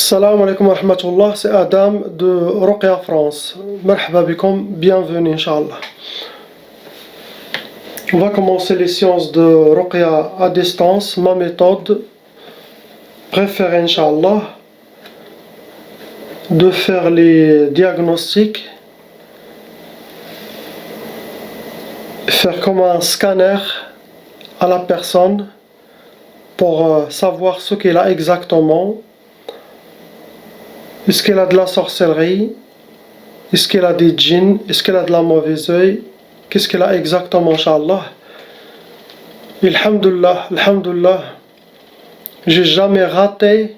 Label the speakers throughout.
Speaker 1: Salam alaikum wa rahmatullah, c'est Adam de Ruqya France. Marhaba bikum, bienvenue Inch'Allah. On va commencer les séances de Ruqya à distance, ma méthode préférée Inch'Allah, de faire les diagnostics, faire comme un scanner à la personne pour savoir ce qu'elle a exactement. Est-ce qu'elle a de la sorcellerie? Est-ce qu'elle a des djinns? Est-ce qu'elle a de la mauvaise œil? Qu'est-ce qu'elle a exactement, Inch'Allah? Alhamdulillah, alhamdulillah, j'ai jamais raté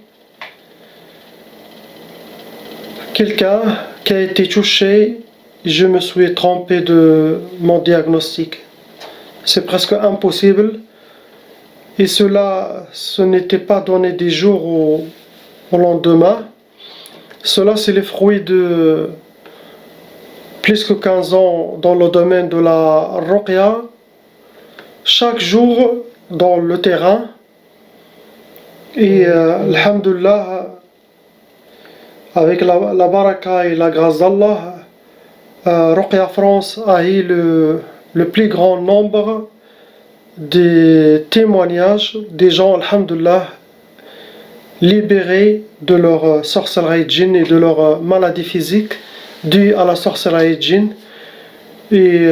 Speaker 1: quelqu'un qui a été touché et je me suis trompé de mon diagnostic. C'est presque impossible. Et cela, ce n'était pas donné des jours au lendemain. Cela, c'est le fruit de plus que 15 ans dans le domaine de la ruqya. Chaque jour dans le terrain. Et alhamdulillah, avec la baraka et la grâce d'Allah, Ruqya France a eu le plus grand nombre de témoignages des gens, alhamdulillah, libérés de leur sorcellerie djinn et de leur maladie physique due à la sorcellerie djinn. Et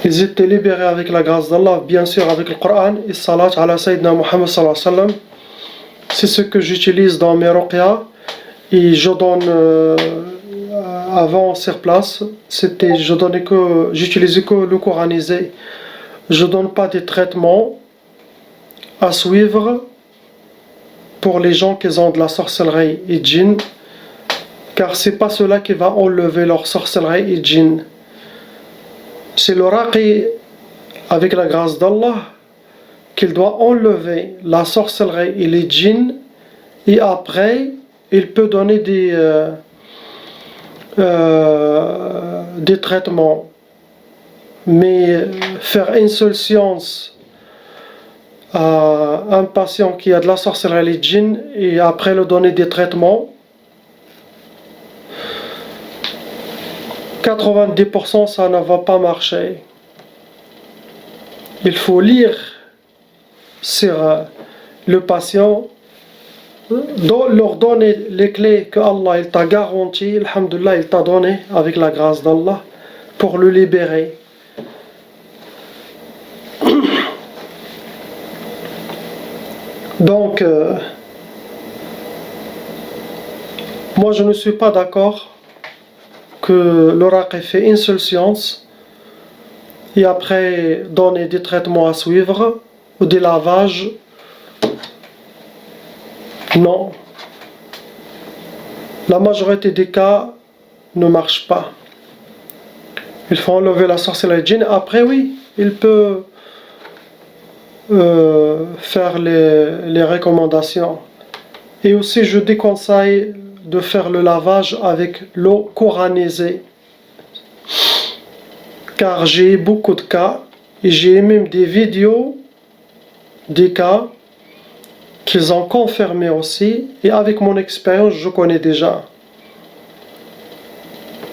Speaker 1: ils étaient libérés avec la grâce d'Allah, bien sûr avec le Coran et salat ala Sayyidina Muhammad sallallahu alayhi wa sallam. C'est ce que j'utilise dans mes ruqya et je donne avant sur place, j'utilisais que le coranisé. Je donne pas des traitements à suivre pour les gens qui ont de la sorcellerie et djinn, car c'est pas cela qui va enlever leur sorcellerie et djinn. C'est le raqi avec la grâce d'Allah qu'il doit enlever la sorcellerie et les djinns, et après il peut donner des traitements. Mais faire une seule séance à un patient qui a de la sorcellerie et les djinns et après le donner des traitements, 90% ça ne va pas marcher. Il faut lire sur le patient, leur donner les clés que Allah il t'a garanti, alhamdulillah il t'a donné avec la grâce d'Allah pour le libérer. Donc moi je ne suis pas d'accord que l'oracle fait une seule séance et après donner des traitements à suivre ou des lavages. Non. La majorité des cas ne marche pas. Il faut enlever la sorcellerie djinn. Après oui, il peut faire les recommandations. Et aussi je déconseille de faire le lavage avec l'eau coranisée, car j'ai beaucoup de cas et j'ai même des vidéos des cas qu'ils ont confirmé aussi, et avec mon expérience je connais déjà.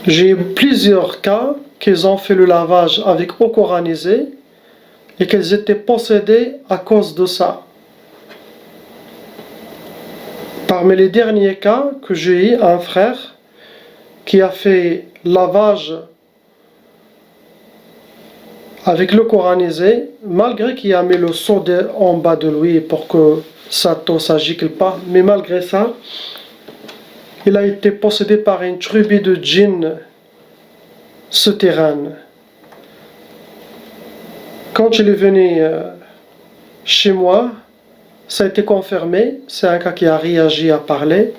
Speaker 1: J'ai plusieurs cas qu'ils ont fait le lavage avec eau coranisée et qu'ils étaient possédés à cause de ça. Parmi les derniers cas que j'ai eu, un frère qui a fait lavage avec le coranisé, malgré qu'il a mis le seau en bas de lui pour que sa eau ne gicle pas, mais malgré ça, il a été possédé par une tribu de djinns souterraines. Quand il est venu chez moi, ça a été confirmé, c'est un cas qui a réagi à parler.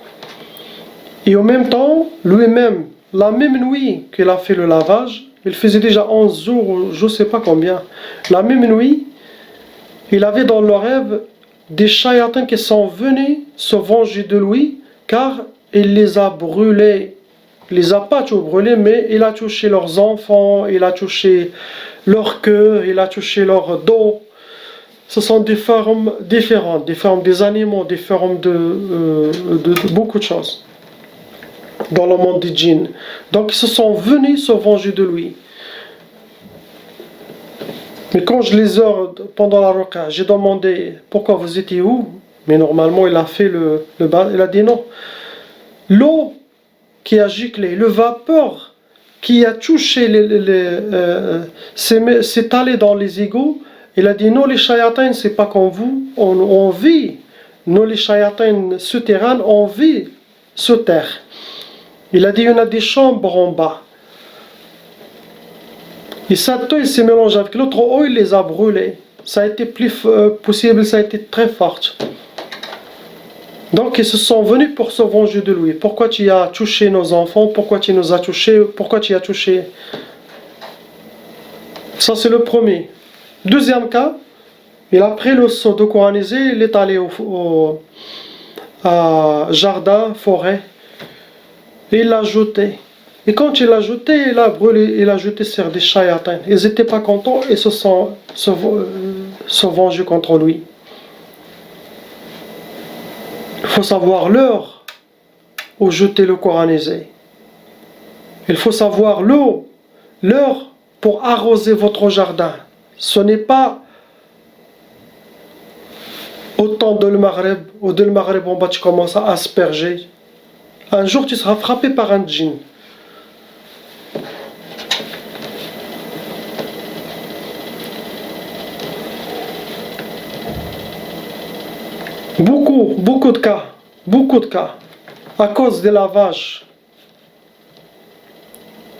Speaker 1: Et en même temps, lui-même, la même nuit qu'il a fait le lavage, il faisait déjà 11 jours, je ne sais pas combien. La même nuit, il avait dans le rêve des shayatins qui sont venus se venger de lui, car il les a brûlés. Il les a pas tout brûlés, mais il a touché leurs enfants, il a touché leur queue, il a touché leur dos. ce sont des formes différentes, des formes des animaux, des formes de beaucoup de choses dans le monde des djinns. Donc ils se sont venus se venger de lui. Mais quand je les ai, pendant la ruqa, j'ai demandé pourquoi vous étiez où? Mais normalement il a fait le bas, il a dit non. L'eau qui a giclé, le vapeur qui a touché s'est allé dans les égouts. Il a dit, nous les shayatins, c'est pas comme vous, on vit, nous les shayatins souterrains, on vit sous terre. Il a dit, il y en a des chambres en bas. Et cette eau, il s'est mélangé avec l'autre eau, il les a brûlés. Ça a été plus possible, ça a été très fort. Donc ils se sont venus pour se venger de lui. Pourquoi tu as touché nos enfants? Pourquoi tu nous as touchés? Pourquoi tu as touché? Ça c'est le premier. Deuxième cas, il a pris le seau de coranisé, il est allé à jardin, forêt, et il l'a jeté. Et quand il l'a jeté, il a brûlé, il a jeté sur des shayatins. Ils n'étaient pas contents et se vengés contre lui. Il faut savoir l'heure où jeter le coranisé. Il faut savoir l'heure pour arroser votre jardin. Ce n'est pas au temps de le Maghreb, ou de le Maghreb en bas tu commences à asperger. Un jour tu seras frappé par un djinn. Beaucoup de cas, à cause des lavages.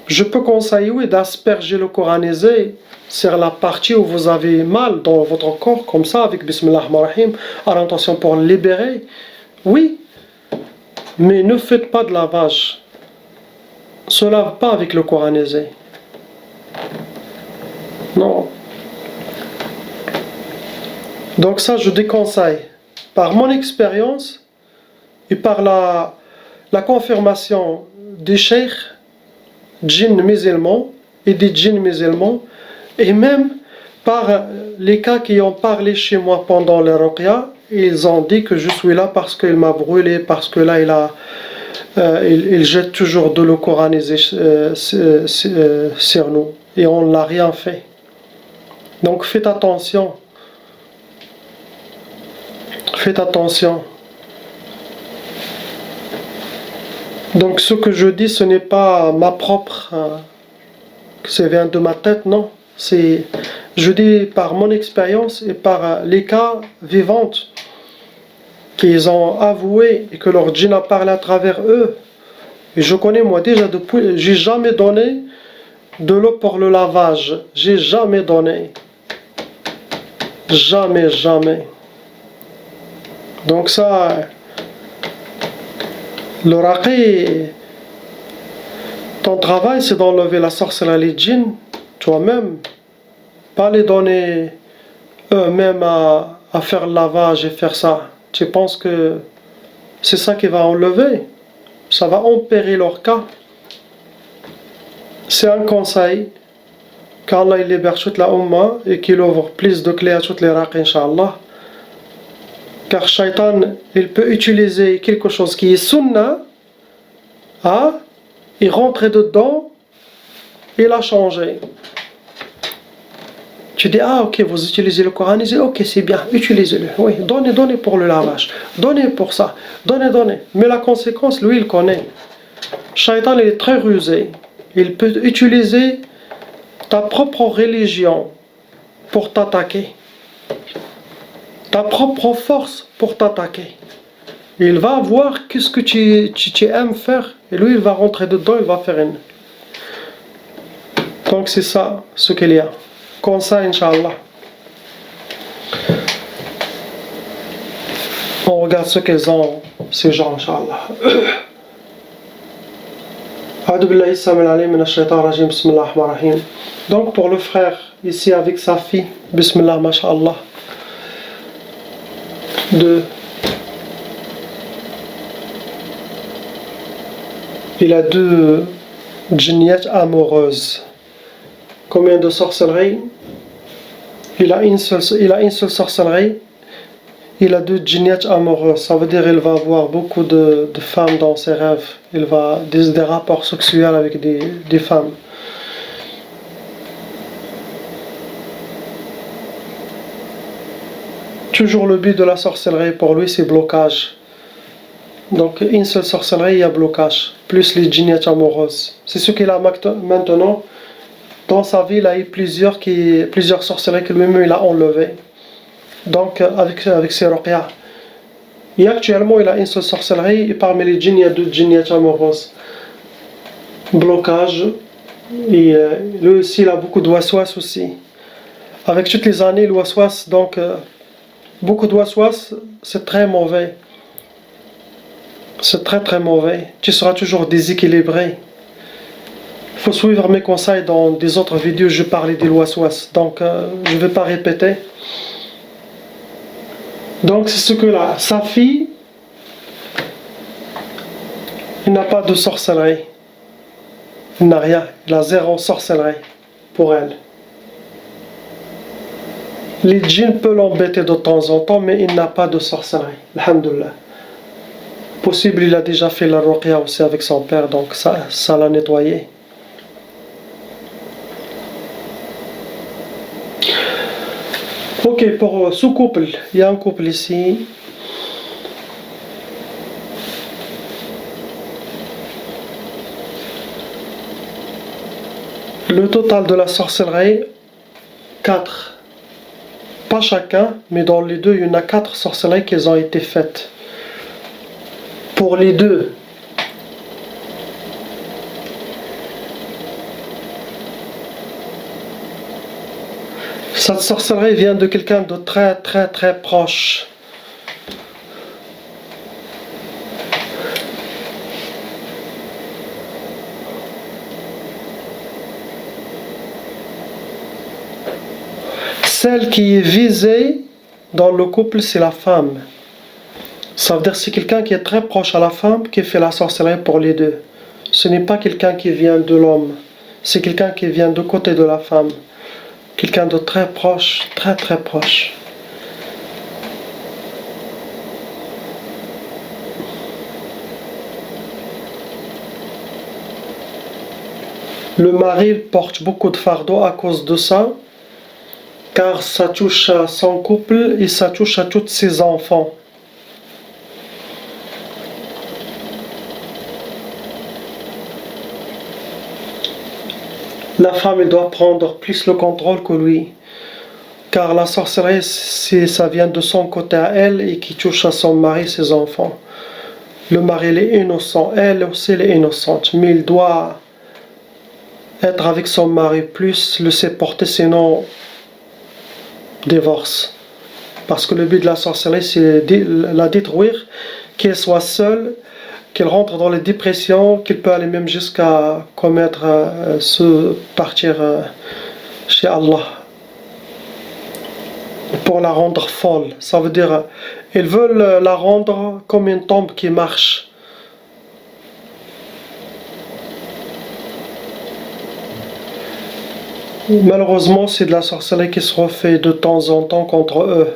Speaker 1: Je peux conseiller, oui, d'asperger le coranisé sur la partie où vous avez mal dans votre corps, comme ça, avec Bismillah ar-Rahman ar-Rahim, à l'intention pour le libérer. Oui, mais ne faites pas de lavage. Ne se lave pas avec le coranisé. Non. Donc ça, je déconseille. Par mon expérience et par la confirmation des cheikhs, djinns musulmans et des djinns musulmans, et même par les cas qui ont parlé chez moi pendant le ruqya, ils ont dit que je suis là parce qu'il m'a brûlé, parce que là il jette toujours de l'eau coranisée sur nous et on n'a rien fait. Donc faites attention. Faites attention. Donc ce que je dis, ce n'est pas ma propre, ça vient de ma tête, non. Je dis par mon expérience et par les cas vivants qu'ils ont avoué et que leur djinn a parlé à travers eux. Et je connais moi déjà depuis, j'ai jamais donné de l'eau pour le lavage. J'ai jamais donné. Jamais. Donc ça, le raqi, ton travail c'est d'enlever la sorcellerie, les djinns, toi-même. Pas les donner eux-mêmes à faire le lavage et faire ça. Tu penses que c'est ça qui va enlever? Ça va empirer leur cas. C'est un conseil qu'Allah il libère toute la Ummah et qu'il ouvre plus de clés à toutes les raqis, Inch'Allah. Car Shaitan, il peut utiliser quelque chose qui est sunnah, et rentrer dedans et la changer. Tu dis, ok, vous utilisez le coranisé, ok, c'est bien, utilisez-le. Oui, donnez pour le lavage, donnez pour ça, donnez. Mais la conséquence, lui, il connaît. Shaitan, il est très rusé. Il peut utiliser ta propre religion pour t'attaquer. Ta propre force pour t'attaquer. Il va voir qu'est-ce que tu aimes faire. Et lui, il va rentrer dedans, il va faire une. Donc c'est ça, ce qu'il y a. Comme ça, Inch'Allah. On regarde ce qu'ils ont, ces gens, Inch'Allah. Donc pour le frère, ici avec sa fille, Bismillah, Masha'Allah. Il a 2 djinniyettes amoureuses. Combien de sorcelleries? il a une seule sorcellerie. Il a 2 djinniats amoureux. Ça veut dire qu'il va avoir beaucoup de femmes dans ses rêves. Il va des rapports sexuels avec des femmes. Toujours le but de la sorcellerie pour lui, c'est blocage. Donc une seule sorcellerie, il y a blocage. Plus les djinniats amoureuses. C'est ce qu'il a maintenant. Dans sa vie, il a eu plusieurs sorcelleries que lui-même il a enlevées. Donc avec ses ruqyas. Et actuellement, il a une seule sorcellerie. Et parmi les djinns, il y a 2 djinniats amoureuses. Blocage. Et lui aussi, il a beaucoup de waswas aussi. Avec toutes les années, le waswas, donc beaucoup de waswas, c'est très mauvais. C'est très très mauvais. Tu seras toujours déséquilibré. Il faut suivre mes conseils dans des autres vidéos, je parlais des waswas. Donc je ne vais pas répéter. Donc c'est ce que là, sa fille, il n'a pas de sorcellerie. Il n'a rien. Il a 0 sorcellerie pour elle. Les djinns peuvent l'embêter de temps en temps, mais il n'a pas de sorcellerie. Alhamdulillah. Possible, il a déjà fait la ruqya aussi avec son père, donc ça l'a nettoyé. Ok, pour ce couple, il y a un couple ici. Le total de la sorcellerie, 4. Pas chacun, mais dans les deux, il y en a 4 sorcelleries qui ont été faites. Pour les deux. Cette sorcellerie vient de quelqu'un de très très très proche. Celle qui est visée dans le couple, c'est la femme. Ça veut dire que c'est quelqu'un qui est très proche à la femme qui fait la sorcellerie pour les deux. Ce n'est pas quelqu'un qui vient de l'homme. C'est quelqu'un qui vient de côté de la femme. Quelqu'un de très proche, très très proche. Le mari porte beaucoup de fardeau à cause de ça, car ça touche à son couple et ça touche à tous ses enfants. La femme, elle doit prendre plus le contrôle que lui. Car la sorcellerie, ça vient de son côté à elle et qui touche à son mari et ses enfants. Le mari, il est innocent. Elle aussi, elle est innocente. Mais il doit être avec son mari plus, le supporter, sinon divorce. Parce que le but de la sorcellerie, c'est la détruire, qu'elle soit seule, qu'il rentre dans les dépressions, qu'il peut aller même jusqu'à commettre, partir chez Allah. Pour la rendre folle. Ça veut dire, ils veulent la rendre comme une tombe qui marche. Malheureusement, c'est de la sorcellerie qui se refait de temps en temps contre eux.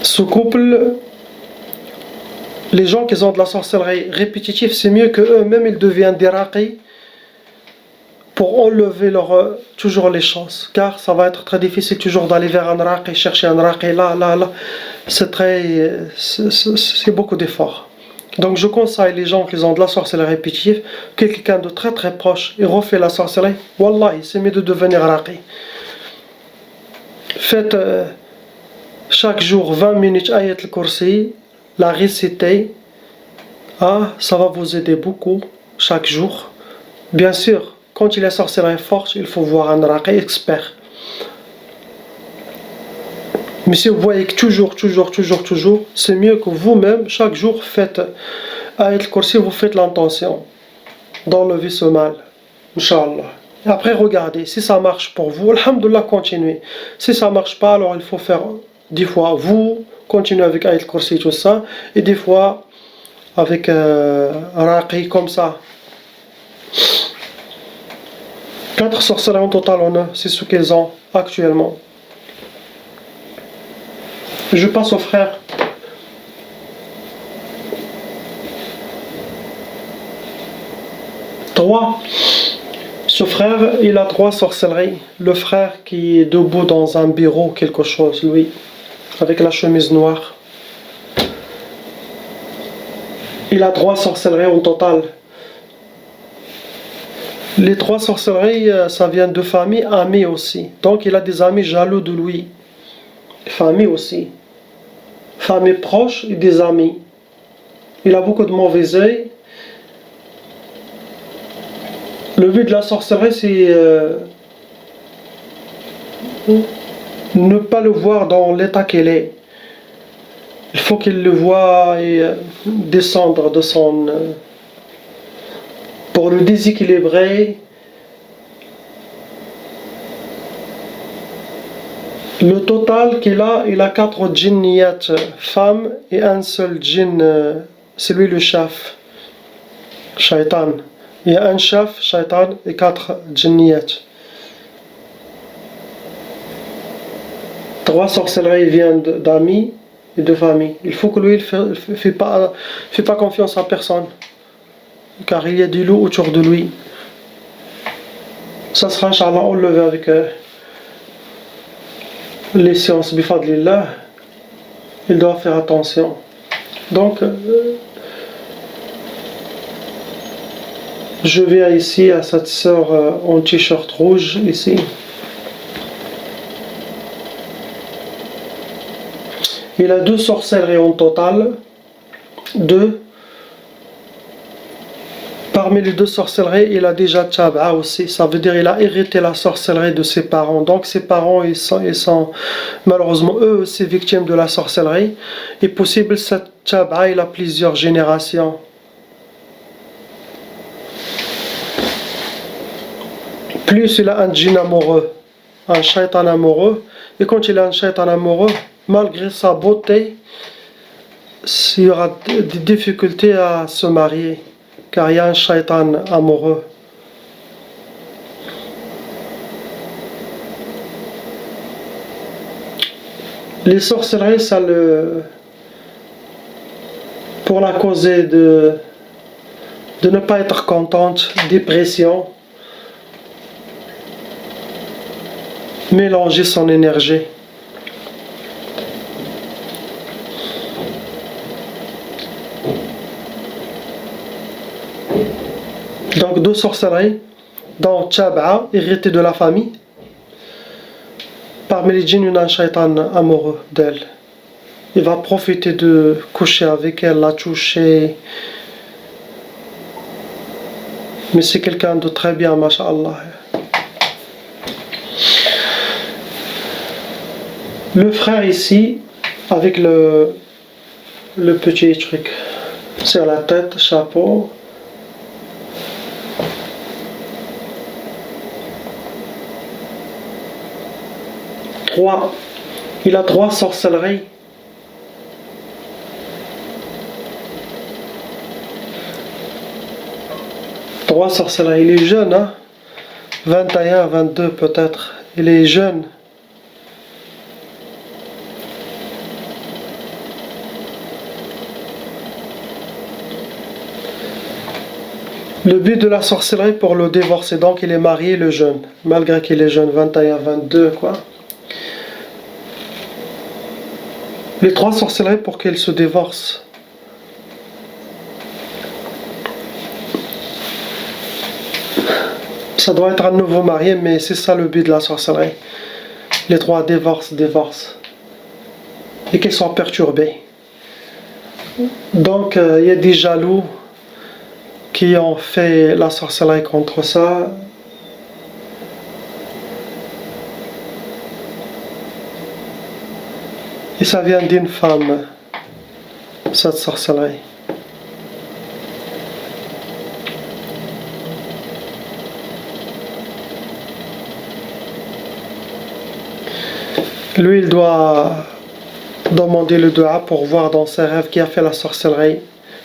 Speaker 1: Ce couple, les gens qui ont de la sorcellerie répétitive, c'est mieux que eux-mêmes ils deviennent des raqis pour enlever toujours les chances. Car ça va être très difficile toujours d'aller vers un raqi, chercher un raqi là. C'est beaucoup d'efforts. Donc je conseille les gens qui ont de la sorcellerie répétitive, quelqu'un de très très proche, il refait la sorcellerie, wallahi, c'est mieux de devenir raqi. Faites chaque jour 20 minutes ayat al-kursi, la réciter, ça va vous aider beaucoup chaque jour. Bien sûr, quand il est sorcellerie forte, il faut voir un raqi expert. Mais si vous voyez que toujours, c'est mieux que vous-même, chaque jour, faites ayat al-kursi, vous faites l'intention d'enlever ce mal, Inch'Allah. Après, regardez, si ça marche pour vous, alhamdoulilah, continuez. Si ça marche pas, alors il faut faire 10 fois vous, continuez avec ayat al-kursi, tout ça, et des fois avec un raqi comme ça. 4 sorcelleries en total en eux, c'est ce qu'ils ont actuellement. Je passe au frère. Trois. Ce frère, il a 3 sorcelleries. Le frère qui est debout dans un bureau, quelque chose, lui, avec la chemise noire. Il a 3 sorcelleries en total. Les 3 sorcelleries, ça vient de famille, amis aussi. Donc il a des amis jaloux de lui. Famille aussi. Famille proche et des amis. Il a beaucoup de mauvais œil. Le but de la sorcellerie, c'est ne pas le voir dans l'état qu'il est. Il faut qu'il le voie et descendre de son... pour le déséquilibrer. Le total qu'il a, il a 4 djinniyat femmes et un seul djinn, c'est lui le chef, shaitan. Il y a un chef, shaitan, et 4 djinniyat. 3 sorcelleries viennent d'amis et de famille. Il faut que lui, il ne fait pas confiance à personne, car il y a des loups autour de lui. Ça sera, Inch'Allah, enlevé avec les séances bifadlillah. Il doit faire attention. Donc, je viens ici à cette sœur en t-shirt rouge, ici. Il a 2 sorcelleries en total. 2. Parmi les 2 sorcelleries, il a déjà Tchab'a aussi. Ça veut dire qu'il a hérité la sorcellerie de ses parents. Donc ses parents, ils sont malheureusement eux aussi victimes de la sorcellerie. Et possible, cette Tchab'a, il a plusieurs générations. Plus il a un djinn amoureux, un shaitan amoureux. Et quand il a un shaitan amoureux, malgré sa beauté, il y aura des difficultés à se marier. Car il y a un shaitan amoureux. Les sorcelleries, ça pour la causer de ne pas être contente, dépression, mélanger son énergie. Donc 2 sorcelleries, dans Tchab'a, hérité de la famille. Parmi les djinns, il y a un shaitan amoureux d'elle. Il va profiter de coucher avec elle, la toucher. Mais c'est quelqu'un de très bien, masha'Allah. Le frère ici, avec le petit truc sur la tête, chapeau. Il a 3 sorcelleries. Il est jeune, hein? 21, 22 peut-être. Il est jeune. Le but de la sorcellerie pour le divorcer, donc il est marié le jeune, malgré qu'il est jeune, 21, 22 quoi. Les 3 sorcelleries pour qu'il se divorce. Ça doit être un nouveau marié, mais c'est ça le but de la sorcellerie. Les 3 divorcent. Et qu'ils soient perturbés. Donc il y a des jaloux qui ont fait la sorcellerie contre ça. Et ça vient d'une femme, cette sorcellerie. Lui, il doit demander le dua pour voir dans ses rêves qui a fait la sorcellerie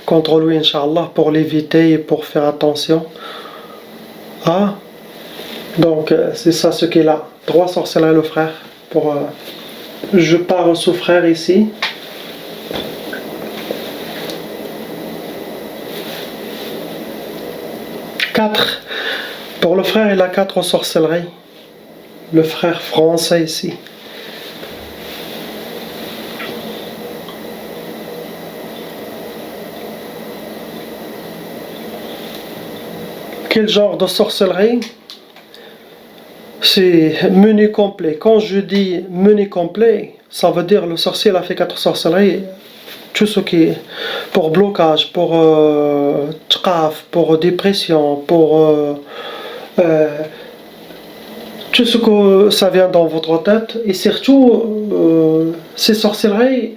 Speaker 1: contre lui, Inch'Allah, pour l'éviter et pour faire attention à Donc c'est ça ce qu'il a. 3 sorcelleries le frère. Je pars au sous-frère ici. Quatre. Pour le frère, il a 4 sorcelleries. Le frère français ici. Quel genre de sorcellerie? C'est menu complet. Quand je dis menu complet, ça veut dire le sorcier a fait 4 sorcelleries. Tout ce qui est pour blocage, pour traf, pour dépression, pour tout ce que ça vient dans votre tête. Et surtout, ces sorcelleries,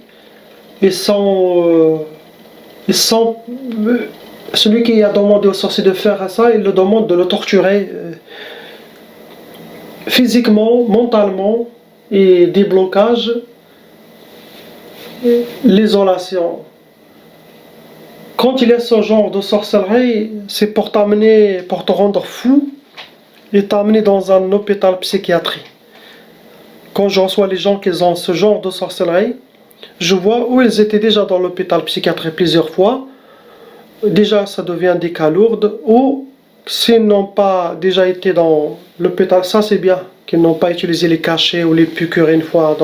Speaker 1: celui qui a demandé au sorcier de faire ça, il le demande de le torturer physiquement, mentalement, et des blocages, l'isolation. Quand il y a ce genre de sorcellerie, c'est pour t'amener, pour te rendre fou et t'amener dans un hôpital psychiatrique. Quand je reçois les gens qui ont ce genre de sorcellerie, je vois où ils étaient déjà dans l'hôpital psychiatrique plusieurs fois. Déjà, ça devient des cas lourds. Ou s'ils n'ont pas déjà été dans l'hôpital, ça c'est bien, qu'ils n'ont pas utilisé les cachets ou les piqûres une fois.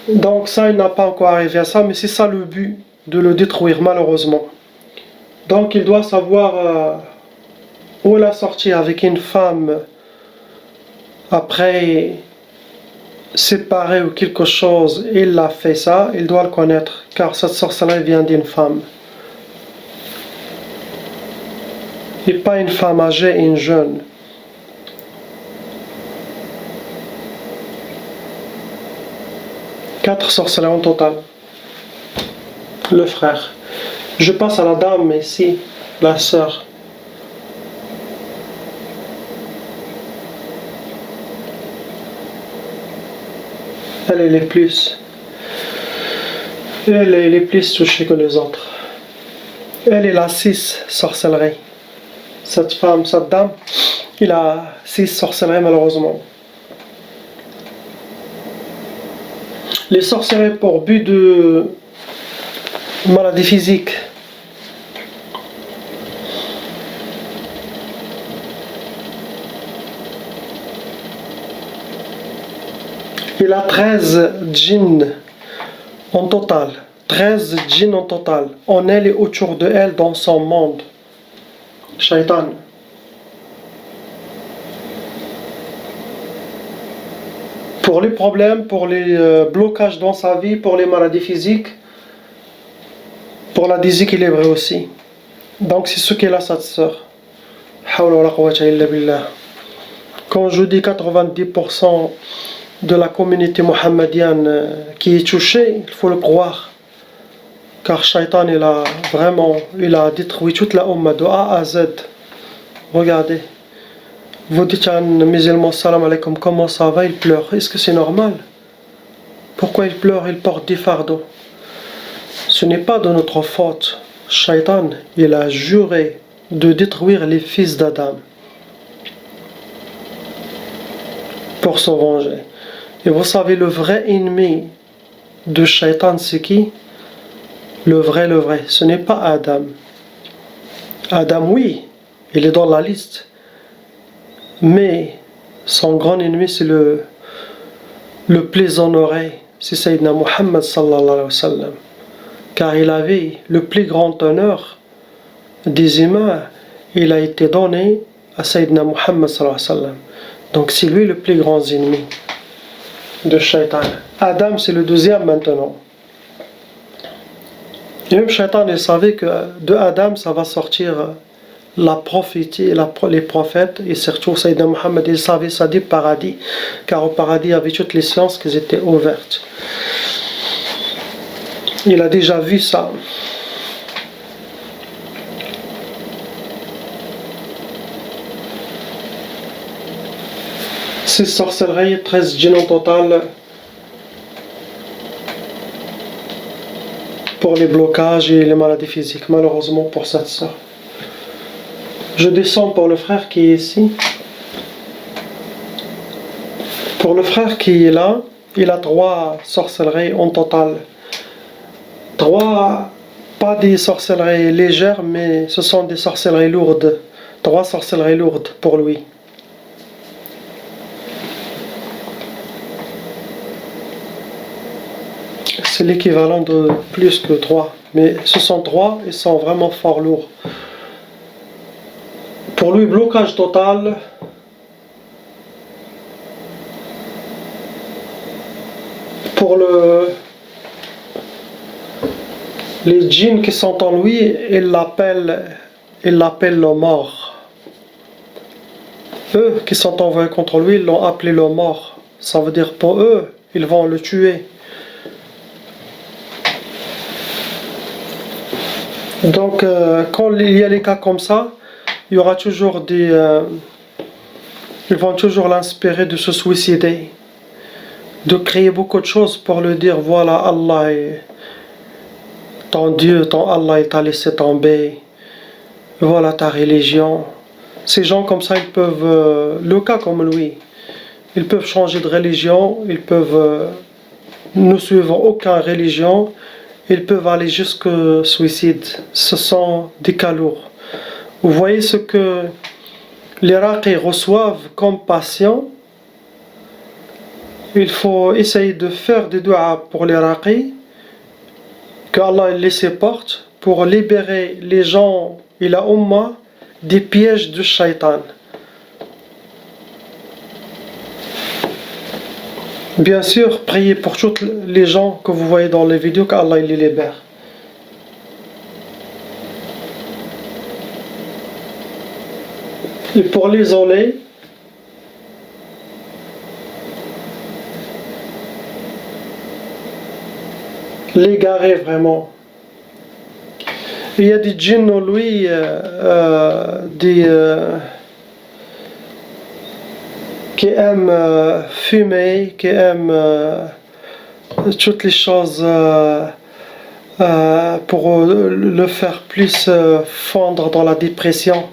Speaker 1: Donc ça, il n'a pas encore arrivé à ça, mais c'est ça le but, de le détruire malheureusement. Donc il doit savoir où il a sorti avec une femme après séparé ou quelque chose, il a fait ça, il doit le connaître, car cette sorcellerie vient d'une femme. Et pas une femme âgée et une jeune. Quatre sorcelleries en total. Le frère. Je passe à la dame ici, la sœur. Elle est plus touchée que les autres. Elle est la 6 sorcelleries. Cette femme, cette dame, il a 6 sorcelleries malheureusement. Les sorcelleries pour but de maladie physique. Il a 13 djinns en total. 13 djinns en total. En elle et autour de elle dans son monde. Shaitan. Pour les problèmes, pour les blocages dans sa vie, pour les maladies physiques, pour la déséquilibre aussi. Donc c'est ce qu'est la cette sœur. Quand je dis 90% de la communauté mohammedienne qui est touchée, il faut le croire. Car Shaitan, il a détruit toute la Ummah de A à Z. Regardez. Vous dites à un musulman, salam alaikum, comment ça va? Il pleure. Est-ce que c'est normal? Pourquoi il pleure? Il porte des fardeaux. Ce n'est pas de notre faute. Shaitan, il a juré de détruire les fils d'Adam pour se venger. Et vous savez, le vrai ennemi de Shaitan, c'est qui? Le vrai, ce n'est pas Adam. Adam, oui, il est dans la liste. Mais son grand ennemi, c'est le plus honoré, c'est Sayyidina Muhammad sallallahu alayhi wa sallam. Car il avait le plus grand honneur des humains, il a été donné à Sayyidina Muhammad sallallahu alayhi wa sallam. Donc c'est lui le plus grand ennemi de Shaitan. Adam, c'est le deuxième maintenant. Et même Shaitan, il savait que de Adam, ça va sortir la prophétie, les prophètes, et surtout Sayyidina Muhammad, il savait ça du paradis, car au paradis, il y avait toutes les sciences qui étaient ouvertes. Il a déjà vu ça. Ces sorcelleries, 13 djinns en total, pour les blocages et les maladies physiques, malheureusement pour cette sœur. Je descends pour le frère qui est ici. Pour le frère qui est là, il a 3 sorcelleries en total. 3, pas des sorcelleries légères, mais ce sont des sorcelleries lourdes. 3 sorcelleries lourdes pour lui. C'est l'équivalent de plus que 3. Mais ce sont 3, ils sont vraiment fort lourds. Pour lui, blocage total. Pour les djinns qui sont en lui, il l'appelle le mort. Eux qui sont envoyés contre lui, ils l'ont appelé le mort. Ça veut dire pour eux, ils vont le tuer. Donc quand il y a les cas comme ça, il y aura toujours ils vont toujours l'inspirer de se suicider, de créer beaucoup de choses pour lui dire voilà, Allah est ton Dieu, ton Allah, il t'a laissé tomber, voilà ta religion. Ces gens comme ça, ils peuvent, le cas comme lui, ils peuvent changer de religion, ils peuvent ne suivre aucune religion, ils peuvent aller jusqu'au suicide. Ce sont des cas lourds. Vous voyez ce que les raqis reçoivent comme patients. Il faut essayer de faire des du'a pour les raqis, que Allah les supporte pour libérer les gens et la Ummah des pièges du shaitan. Bien sûr, priez pour tous les gens que vous voyez dans les vidéos, qu'Allah les libère. Et pour l'isoler, l'égarer vraiment. Il y a des djinns en lui, qui aiment fumer, qui aiment toutes les choses pour le faire plus fondre dans la dépression.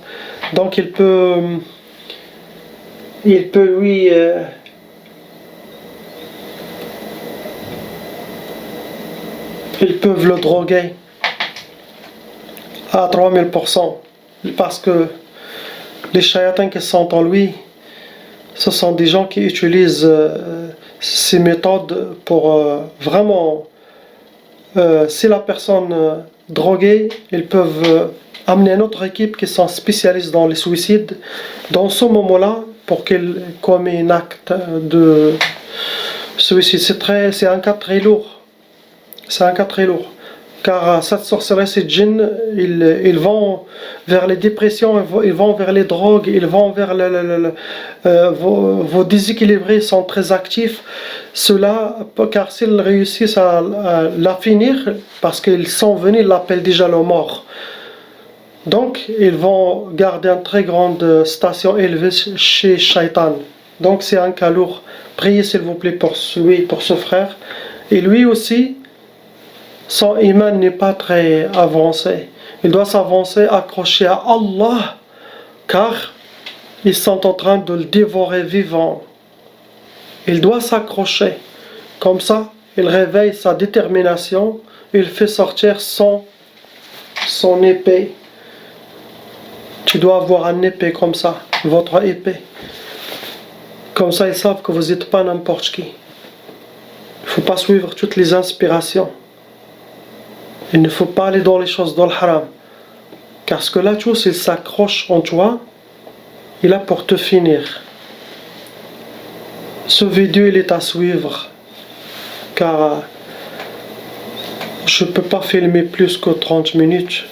Speaker 1: Donc il peut lui ils peuvent le droguer à 3000%, parce que les shayatins qui sont en lui, ce sont des gens qui utilisent ces méthodes pour vraiment, si la personne droguée, ils peuvent amener une autre équipe qui sont spécialistes dans les suicides dans ce moment-là pour qu'elle commet un acte de suicide. C'est un cas très lourd. C'est un cas très lourd. Car cette sorcellerie, ces djinns, ils vont vers les dépressions, ils vont vers les drogues, ils vont vers vos déséquilibrés sont très actifs. Cela, car s'ils réussissent à la finir, parce qu'ils sont venus, ils l'appellent déjà le mort. Donc, ils vont garder une très grande station élevée chez Shaitan. Donc, c'est un cas lourd. Priez s'il vous plaît pour ce frère. Et lui aussi, son iman n'est pas très avancé. Il doit s'avancer, accrocher à Allah, car ils sont en train de le dévorer vivant. Il doit s'accrocher. Comme ça, il réveille sa détermination, il fait sortir son épée. Tu dois avoir une épée comme ça, votre épée. Comme ça, ils savent que vous n'êtes pas n'importe qui. Il ne faut pas suivre toutes les inspirations. Il ne faut pas aller dans les choses dans le haram. Car ce que là, tout, s'il s'accroche en toi, il a pour te finir. Ce vidéo, il est à suivre. Car je ne peux pas filmer plus que 30 minutes.